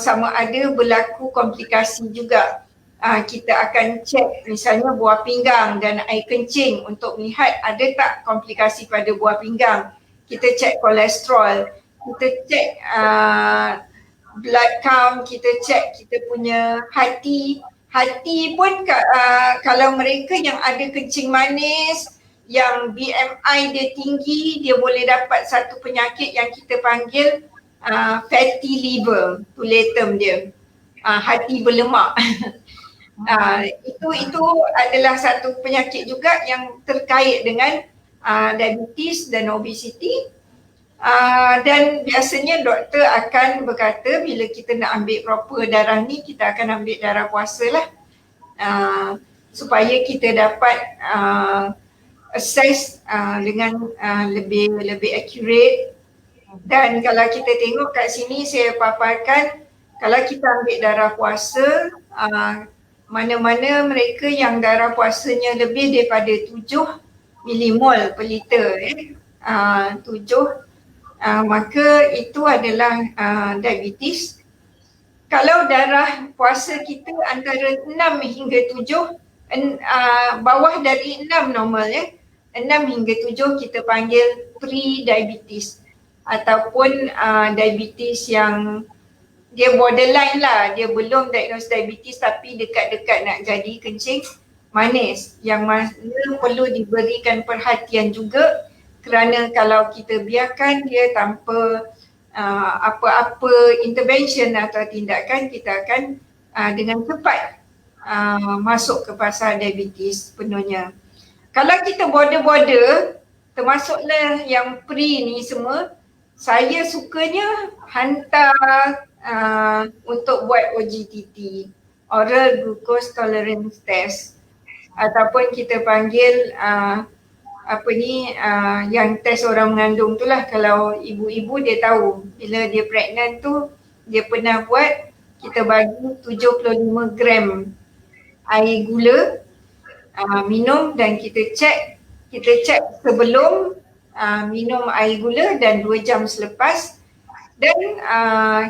sama ada berlaku komplikasi juga. Kita akan cek misalnya buah pinggang dan air kencing untuk melihat ada tak komplikasi pada buah pinggang. Kita cek kolesterol, kita cek blood count, kita check kita punya hati. Hati pun kalau mereka yang ada kencing manis, yang BMI dia tinggi, dia boleh dapat satu penyakit yang kita panggil fatty liver, tu term dia, hati berlemak. Itu adalah satu penyakit juga yang terkait dengan diabetes dan obesity. Dan biasanya doktor akan berkata bila kita nak ambil proper darah ni, kita akan ambil darah puasa lah, supaya kita dapat assess dengan lebih accurate. Dan kalau kita tengok kat sini saya paparkan, kalau kita ambil darah puasa, mana-mana mereka yang darah puasanya lebih daripada 7 milimol per liter, 7, maka itu adalah diabetes. Kalau darah puasa kita antara 6 hingga 7, bawah dari 6 normal 6 hingga 7 kita panggil pre-diabetes ataupun diabetes yang dia borderline lah, dia belum diagnose diabetes tapi dekat-dekat nak jadi kencing manis, yang mana perlu diberikan perhatian juga, kerana kalau kita biarkan dia tanpa apa-apa intervention atau tindakan, kita akan dengan cepat masuk ke fasa diabetes penuhnya. Kalau kita border-border, termasuklah yang pre ni semua, saya sukanya hantar untuk buat OGTT, oral glucose tolerance test, ataupun kita panggil yang test orang mengandung tu lah. Kalau ibu-ibu dia tahu bila dia pregnant tu, dia pernah buat, kita bagi 75 gram air gula minum, dan kita check sebelum minum air gula dan 2 jam selepas, dan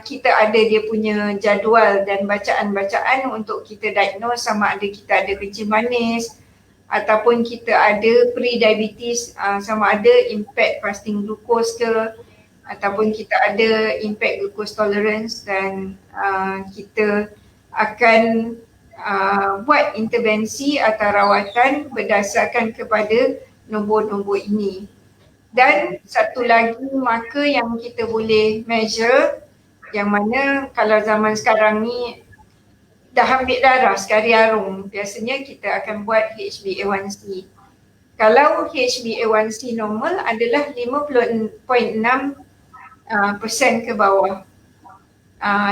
kita ada dia punya jadual dan bacaan-bacaan untuk kita diagnose sama ada kita ada kencing manis ataupun kita ada pre-diabetes, sama ada impact fasting glucose ke, ataupun kita ada impact glucose tolerance, dan kita akan buat intervensi atau rawatan berdasarkan kepada nombor-nombor ini. Dan satu lagi marker yang kita boleh measure, yang mana kalau zaman sekarang ni dah ambil darah sekali arung, biasanya kita akan buat HbA1c. Kalau HbA1c normal adalah 50.6% ke bawah,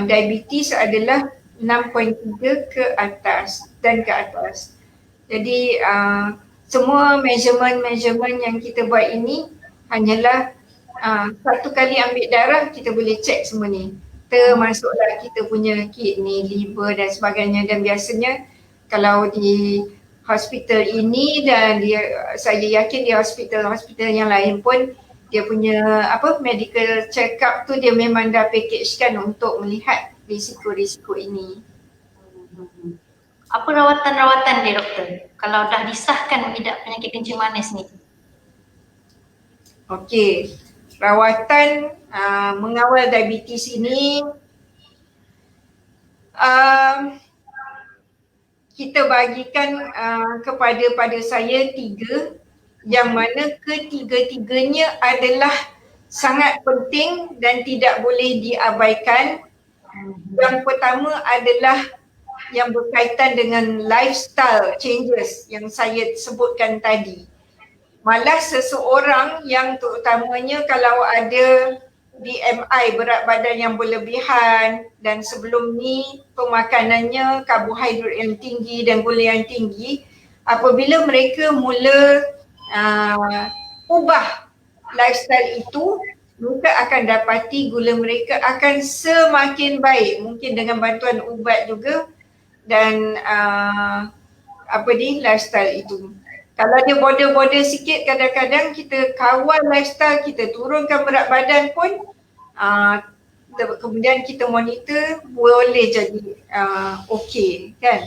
diabetes adalah 6.3 ke atas dan ke atas. Jadi semua measurement yang kita buat ini hanyalah satu kali ambil darah kita boleh check semua ni, termasuklah kita punya kidney, liver dan sebagainya. Dan biasanya kalau di hospital ini dan saya yakin di hospital yang lain pun, dia punya medical check up tu dia memang dah packagekan untuk melihat risiko-risiko ini. Apa rawatan-rawatan dia doktor kalau dah disahkan mengidap penyakit kencing manis ni? Okey, rawatan mengawal diabetes ini kita bagikan kepada saya 3, yang mana ketiga-tiganya adalah sangat penting dan tidak boleh diabaikan. Yang pertama adalah yang berkaitan dengan lifestyle changes yang saya sebutkan tadi. Malah seseorang yang terutamanya kalau ada BMI, berat badan yang berlebihan, dan sebelum ni pemakanannya karbohidrat yang tinggi dan gula yang tinggi, apabila mereka mula ubah lifestyle itu, mereka akan dapati gula mereka akan semakin baik, mungkin dengan bantuan ubat juga, dan lifestyle itu. Kalau dia border-border sikit, kadang-kadang kita kawal lifestyle, kita turunkan berat badan pun, kemudian kita monitor, boleh jadi okey kan.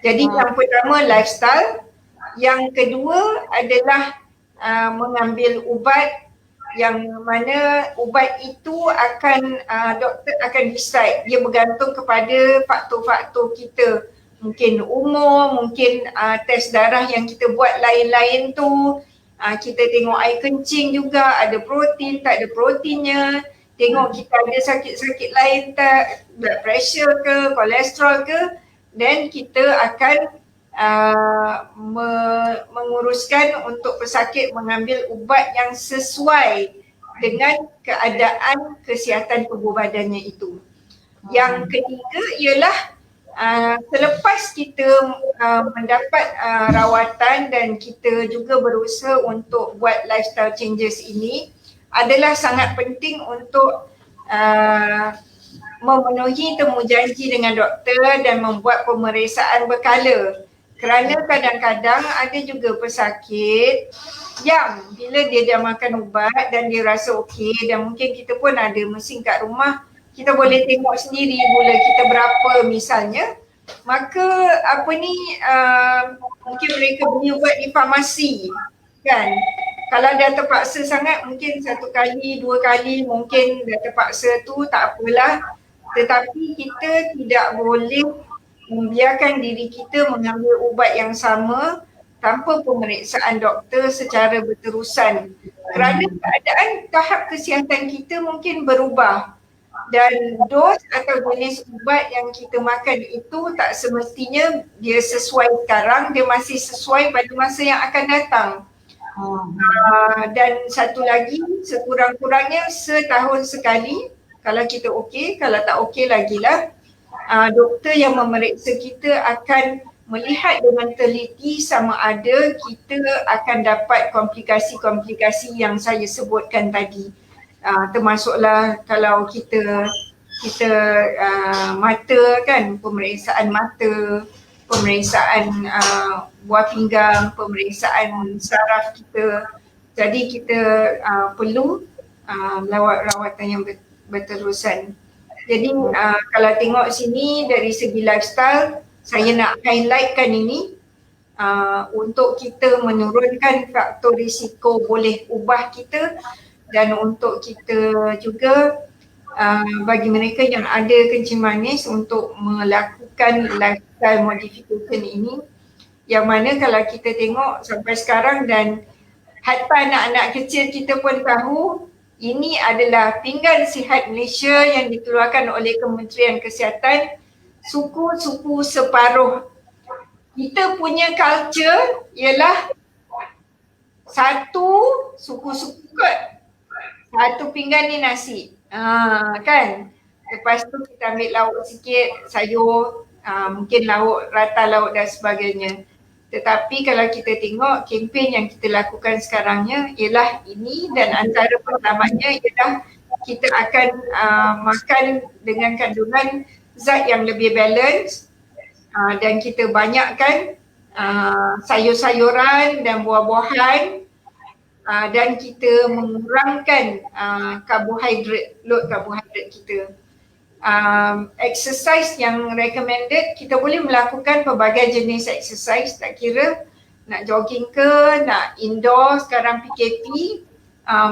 Jadi yang pertama lifestyle, yang kedua adalah mengambil ubat yang mana ubat itu akan doktor akan decide. Dia bergantung kepada faktor-faktor kita, mungkin umur, mungkin test darah yang kita buat lain-lain tu, kita tengok air kencing juga, ada protein tak ada proteinnya, tengok kita ada sakit-sakit lain tak, blood pressure ke, kolesterol ke, then kita akan menguruskan untuk pesakit mengambil ubat yang sesuai dengan keadaan kesihatan tubuh badannya itu. Yang ketiga ialah selepas kita mendapat rawatan dan kita juga berusaha untuk buat lifestyle changes ini, adalah sangat penting untuk memenuhi temujanji dengan doktor dan membuat pemeriksaan berkala. Kerana kadang-kadang ada juga pesakit yang bila dia dah makan ubat dan dia rasa okey, dan mungkin kita pun ada mesin kat rumah, kita boleh tengok sendiri gula kita berapa misalnya, maka mungkin mereka beli ubat di farmasi kan. Kalau dah terpaksa sangat, mungkin 1 kali, 2 kali mungkin dah terpaksa tu tak apalah, tetapi kita tidak boleh membiarkan diri kita mengambil ubat yang sama tanpa pemeriksaan doktor secara berterusan, kerana keadaan tahap kesihatan kita mungkin berubah dan dos atau jenis ubat yang kita makan itu tak semestinya dia sesuai sekarang, dia masih sesuai pada masa yang akan datang. Dan satu lagi, sekurang-kurangnya setahun sekali, kalau kita okey, kalau tak okey lagilah, doktor yang memeriksa kita akan melihat dengan teliti sama ada kita akan dapat komplikasi-komplikasi yang saya sebutkan tadi. Termasuklah kalau kita mata kan, pemeriksaan mata, pemeriksaan buah pinggang, pemeriksaan saraf kita. Jadi kita perlu rawatan yang berterusan. Jadi kalau tengok sini dari segi lifestyle, saya nak highlightkan ini untuk kita menurunkan faktor risiko boleh ubah kita, dan untuk kita juga bagi mereka yang ada kencing manis untuk melakukan lifestyle modification ini, yang mana kalau kita tengok sampai sekarang dan hatta anak-anak kecil kita pun tahu, ini adalah pinggan sihat Malaysia yang dikeluarkan oleh Kementerian Kesihatan, suku-suku separuh. Kita punya culture ialah satu suku-suku kot, satu pinggan ni nasi, kan. Lepas tu kita ambil lauk sikit, sayur, mungkin lauk, rata lauk dan sebagainya. Tetapi kalau kita tengok kempen yang kita lakukan sekarangnya ialah ini, dan antara pertamanya ialah kita akan makan dengan kandungan zat yang lebih balance, dan kita banyakkan sayur-sayuran dan buah-buahan, dan kita mengurangkan load karbohidrat kita. Exercise yang recommended, kita boleh melakukan pelbagai jenis exercise, tak kira nak jogging ke, nak indoor, sekarang PKP,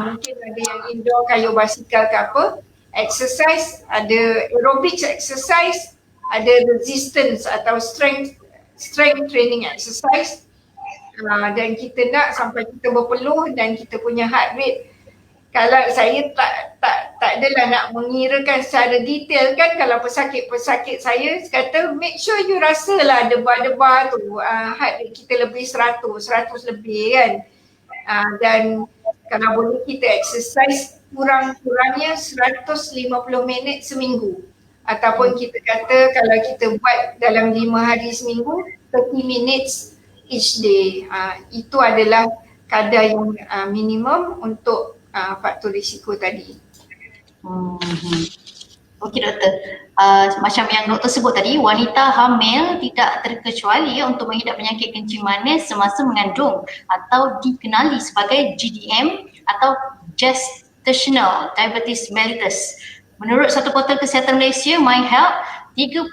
mungkin ada yang indoor kayu basikal ke apa. Exercise, ada aerobics exercise, ada resistance atau strength training exercise, dan kita nak sampai kita berpeluh dan kita punya heart rate. Kalau saya tak adalah nak mengirakan secara detail kan, kalau pesakit-pesakit saya kata make sure you rasalah debar-debar tu, heart rate kita lebih 100 lebih kan, dan kalau boleh kita exercise kurang-kurangnya 150 minit seminggu, ataupun kita kata kalau kita buat dalam 5 hari seminggu 30 minutes each day. Itu adalah kadar yang minimum untuk faktor risiko tadi. Okey doktor, macam yang doktor sebut tadi, wanita hamil tidak terkecuali untuk mengidap penyakit kencing manis semasa mengandung atau dikenali sebagai GDM atau gestational diabetes mellitus. Menurut satu portal kesihatan Malaysia, My Health, 30%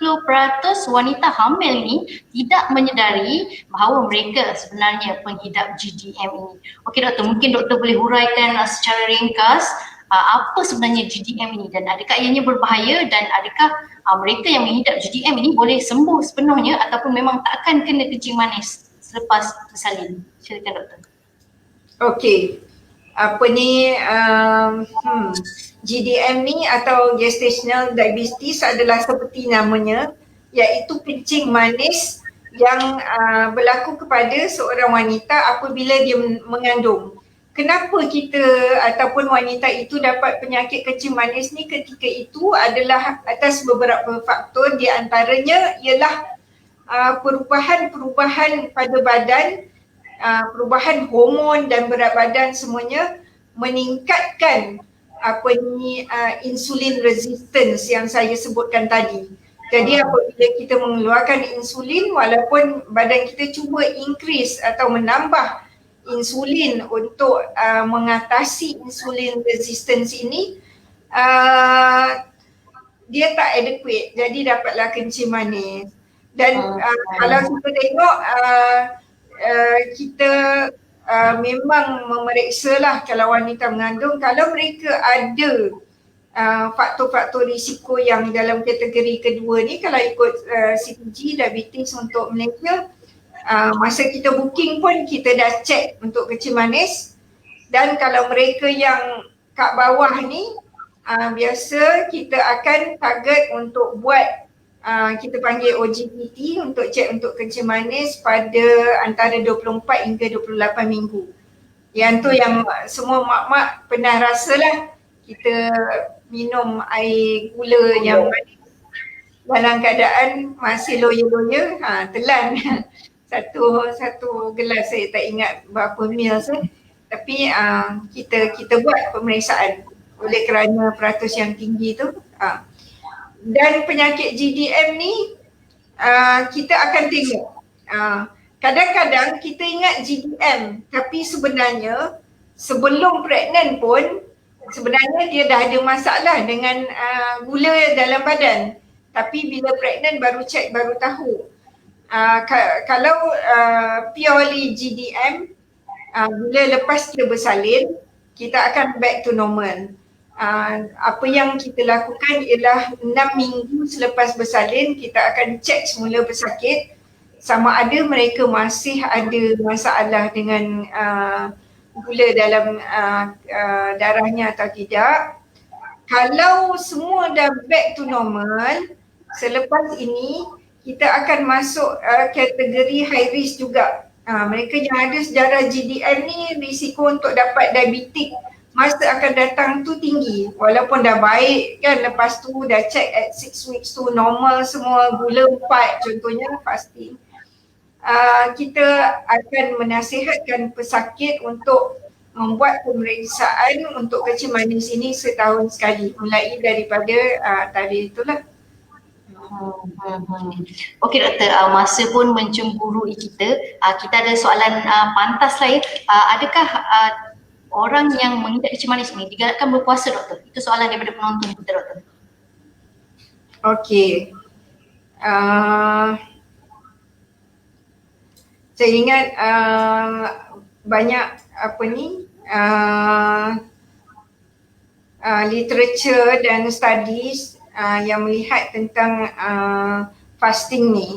wanita hamil ni tidak menyedari bahawa mereka sebenarnya penghidap GDM ini. Okey doktor, mungkin doktor boleh huraikan secara ringkas apa sebenarnya GDM ini dan adakah ianya berbahaya dan adakah mereka yang mengidap GDM ini boleh sembuh sepenuhnya ataupun memang tak akan kena kencing manis selepas bersalin. Silakan doktor. Okey. Apa ni GDM ni atau gestational diabetes adalah seperti namanya, iaitu kencing manis yang berlaku kepada seorang wanita apabila dia mengandung. Kenapa kita ataupun wanita itu dapat penyakit kencing manis ni ketika itu adalah atas beberapa faktor, di antaranya ialah perubahan pada badan, perubahan hormon dan berat badan semuanya meningkatkan insulin resistance yang saya sebutkan tadi. Jadi apabila kita mengeluarkan insulin, walaupun badan kita cuba increase atau menambah insulin untuk mengatasi insulin resistance ini, dia tak adequate, jadi dapatlah kencing manis. Dan kalau kita tengok kita memang memeriksa lah kalau wanita mengandung, kalau mereka ada faktor-faktor risiko yang dalam kategori kedua ni, kalau ikut CPG diabetes untuk Malaysia, masa kita booking pun kita dah check untuk kencing manis. Dan kalau mereka yang kat bawah ni, biasa kita akan target untuk buat kita panggil OGPT untuk cek untuk kencing manis pada antara 24 hingga 28 minggu. Yang tu yang semua mak-mak pernah rasa lah, kita minum air gula yang manis dalam keadaan masih loya-loya, telan satu gelas, saya tak ingat berapa mil tapi kita buat pemeriksaan oleh kerana peratus yang tinggi tu. Dan penyakit GDM ni kita akan tengok kadang-kadang kita ingat GDM tapi sebenarnya sebelum pregnant pun sebenarnya dia dah ada masalah dengan gula dalam badan, tapi bila pregnant baru check, baru tahu. Kalau purely GDM, bila lepas kita bersalin, kita akan back to normal. Apa yang kita lakukan ialah 6 minggu selepas bersalin, kita akan cek semula pesakit sama ada mereka masih ada masalah dengan gula dalam darahnya atau tidak. Kalau semua dah back to normal, selepas ini kita akan masuk kategori high risk juga. Mereka yang ada sejarah GDM ni, risiko untuk dapat diabetik masa akan datang tu tinggi. Walaupun dah baik kan, lepas tu dah check at 6 weeks tu normal semua, gula 4 contohnya pasti. Kita akan menasihatkan pesakit untuk membuat pemeriksaan untuk kencing manis ini setahun sekali, mulai daripada tarikh itulah. Okey doktor, masa pun mencemburui kita. Kita ada soalan pantas lain. Adakah orang yang mengidap kencing manis ni digalakkan berpuasa doktor? Itu soalan daripada penonton kita doktor. Okey. Saya ingat banyak literature dan studies yang melihat tentang fasting ni.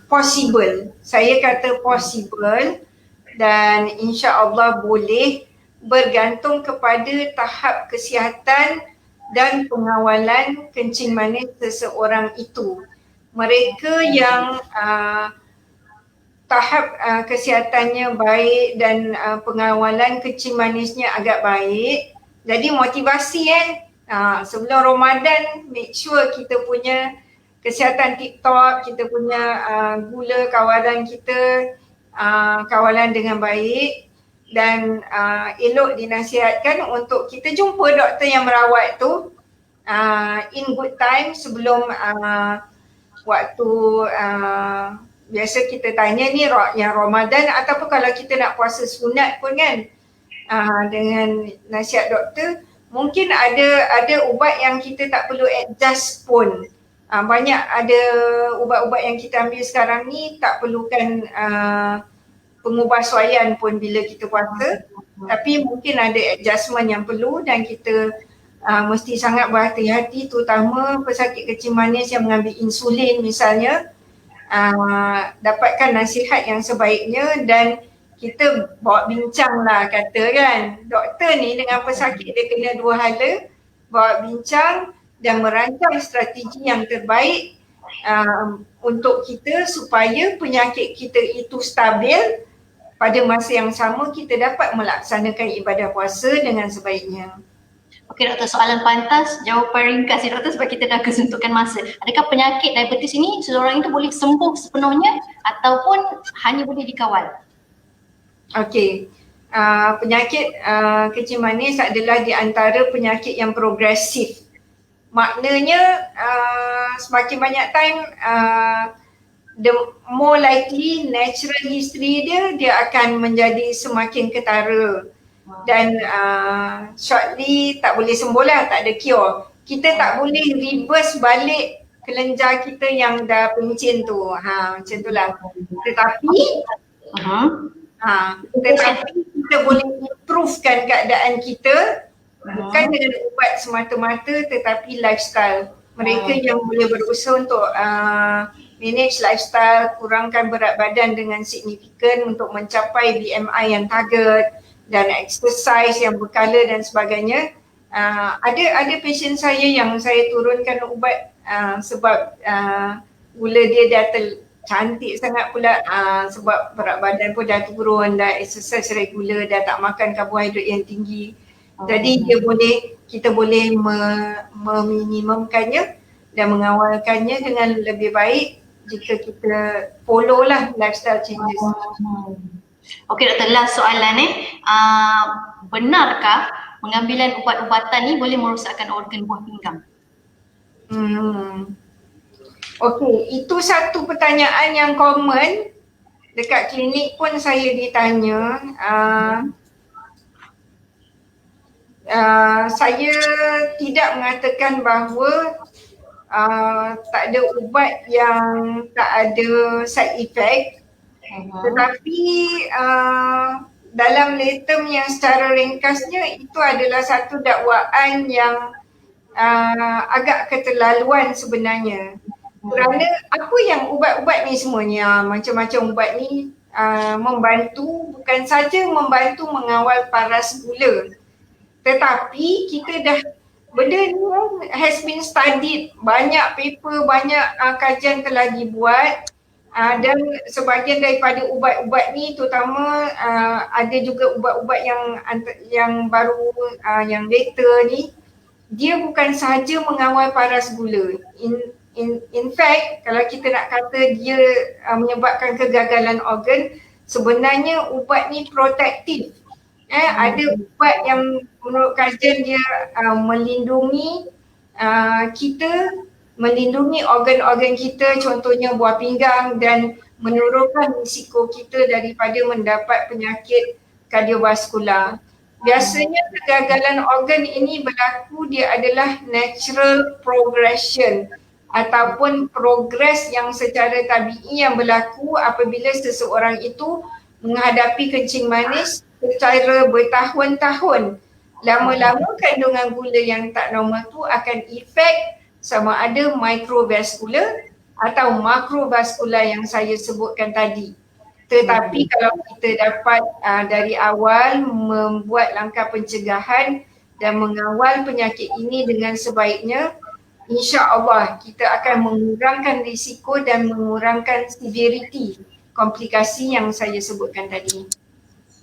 Possible, saya kata possible, dan insya-Allah boleh, bergantung kepada tahap kesihatan dan pengawalan kencing manis seseorang itu. Mereka yang tahap kesihatannya baik dan pengawalan kencing manisnya agak baik, jadi motivasi sebelum Ramadan make sure kita punya kesihatan tip-top, kita punya gula kawalan kita kawalan dengan baik, dan elok dinasihatkan untuk kita jumpa doktor yang merawat tu in good time sebelum waktu biasa kita tanya ni yang Ramadan, ataupun kalau kita nak puasa sunat pun kan, dengan nasihat doktor, mungkin ada ubat yang kita tak perlu adjust pun. banyak ada ubat-ubat yang kita ambil sekarang ni tak perlukan pengubahsuaian pun bila kita puasa, tapi mungkin ada adjustment yang perlu dan kita mesti sangat berhati-hati, terutama pesakit kencing manis yang mengambil insulin misalnya. Dapatkan nasihat yang sebaiknya dan kita bawa bincang lah kata kan, doktor ni dengan pesakit dia kena dua hala, bawa bincang dan merancang strategi yang terbaik untuk kita supaya penyakit kita itu stabil. Pada masa yang sama kita dapat melaksanakan ibadah puasa dengan sebaiknya. Okey doktor, soalan pantas, jawapan ringkas ya doktor sebab kita dah kesuntukan masa. Adakah penyakit diabetes ini seseorang itu boleh sembuh sepenuhnya ataupun hanya boleh dikawal? Okey, penyakit kencing manis adalah di antara penyakit yang progresif. Maknanya semakin banyak time the more likely natural history dia akan menjadi semakin ketara. Dan shortly tak boleh sembuh lah, tak ada cure. Kita tak boleh reverse balik kelenjar kita yang dah pencin tu. Macam tu lah. Tetapi kita boleh improvekan keadaan kita bukan dengan ubat semata-mata tetapi lifestyle. Mereka yang boleh berusaha untuk manage lifestyle, kurangkan berat badan dengan signifikan untuk mencapai BMI yang target dan exercise yang berkala dan sebagainya. Ada pasien saya yang saya turunkan ubat sebab gula dia dah cantik sangat pula, sebab berat badan pun dah turun, dah exercise regular, dah tak makan karbohidrat yang tinggi. Jadi kita boleh meminimumkannya dan mengawalkannya dengan lebih baik jika kita follow lah lifestyle changes. Okey doktor, last soalan benarkah pengambilan ubat-ubatan ni boleh merosakkan organ buah pinggang? Okey, itu satu pertanyaan yang common dekat klinik pun saya ditanya. Saya tidak mengatakan bahawa tak ada ubat yang tak ada side effect. Tetapi dalam letter yang secara ringkasnya itu adalah satu dakwaan yang agak keterlaluan sebenarnya. Kerana apa yang ubat-ubat ni semuanya, macam-macam ubat ni membantu, bukan saja membantu mengawal paras gula, tetapi kita dah, benda ni has been studied, banyak paper, banyak kajian telah dibuat. Dan sebahagian daripada ubat-ubat ni, terutama ada juga ubat-ubat yang baru, yang later ni, dia bukan sahaja mengawal paras gula. In fact, kalau kita nak kata dia menyebabkan kegagalan organ, sebenarnya ubat ni protektif. Ada ubat yang menurut kajian dia melindungi kita, melindungi organ-organ kita, contohnya buah pinggang, dan menurunkan risiko kita daripada mendapat penyakit kardiovaskular. Biasanya kegagalan organ ini berlaku, dia adalah natural progression ataupun progres yang secara tabi'i yang berlaku apabila seseorang itu menghadapi kencing manis secara bertahun-tahun. Lama-lama kandungan gula yang tak normal tu akan efek sama ada microvascular atau makrovaskular yang saya sebutkan tadi. Tetapi kalau kita dapat dari awal membuat langkah pencegahan dan mengawal penyakit ini dengan sebaiknya, insya-Allah kita akan mengurangkan risiko dan mengurangkan severity komplikasi yang saya sebutkan tadi.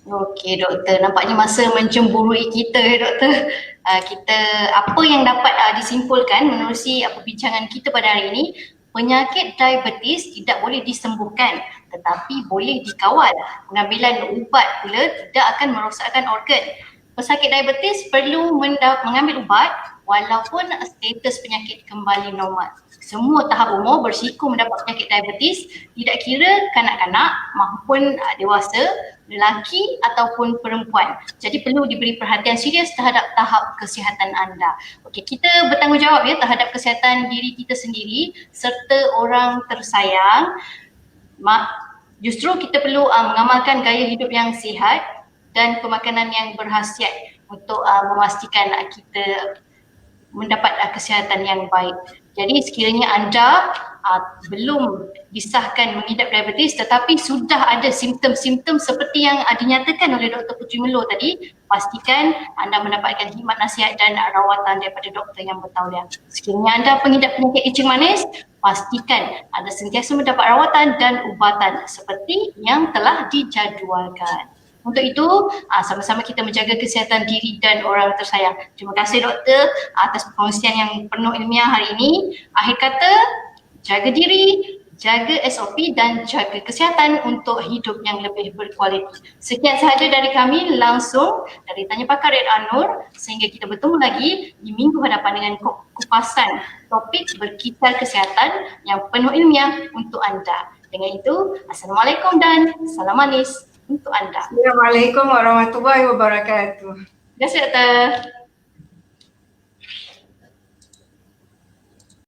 Okey doktor, nampaknya masa mencemburui kita doktor. Kita apa yang dapat disimpulkan menerusi perbincangan kita pada hari ini, penyakit diabetes tidak boleh disembuhkan tetapi boleh dikawal. Pengambilan ubat pula tidak akan merosakkan organ. Pesakit diabetes perlu mengambil ubat walaupun status penyakit kembali normal. Semua tahap umur berisiko mendapat penyakit diabetes, tidak kira kanak-kanak maupun dewasa, lelaki ataupun perempuan. Jadi perlu diberi perhatian serius terhadap tahap kesihatan anda. Okey, kita bertanggungjawab ya terhadap kesihatan diri kita sendiri serta orang tersayang. Justru kita perlu mengamalkan gaya hidup yang sihat dan pemakanan yang berkhasiat untuk memastikan kita mendapat kesihatan yang baik. Jadi sekiranya anda belum disahkan mengidap diabetes tetapi sudah ada simptom-simptom seperti yang dinyatakan oleh Dr. Puteri Melo tadi, pastikan anda mendapatkan khidmat nasihat dan rawatan daripada doktor yang bertauliah. Sekiranya anda pengidap penyakit kencing manis, pastikan anda sentiasa mendapat rawatan dan ubatan seperti yang telah dijadualkan. Untuk itu, sama-sama kita menjaga kesihatan diri dan orang tersayang. Terima kasih doktor atas perkongsian yang penuh ilmiah hari ini. Akhir kata, jaga diri, jaga SOP dan jaga kesihatan untuk hidup yang lebih berkualiti. Sekian sahaja dari kami langsung dari Tanya Pakar Red Anur, sehingga kita bertemu lagi di minggu hadapan dengan kupasan topik berkisar kesihatan yang penuh ilmiah untuk anda. Dengan itu, Assalamualaikum dan salam manis untuk anda. Assalamualaikum warahmatullahi wabarakatuh. Terima kasih doktor.